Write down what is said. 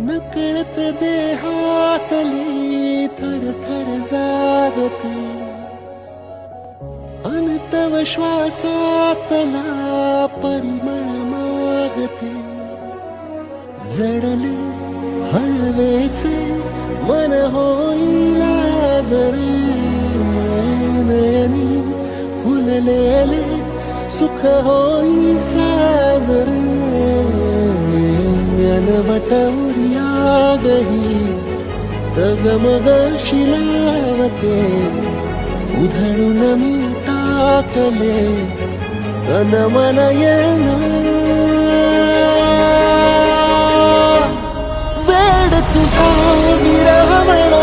नकळत देहातली थर थर जागते, अनतव श्वासातला परिमळ मागते. जडले हळवेसे मन होईला जरे, नयनी फुललेले सुख होई साजरे. अनवट उर्यागही तगमग शिलावते, उधळून मी टाकले तन मन येना. वेड तुझा विरह म्हणा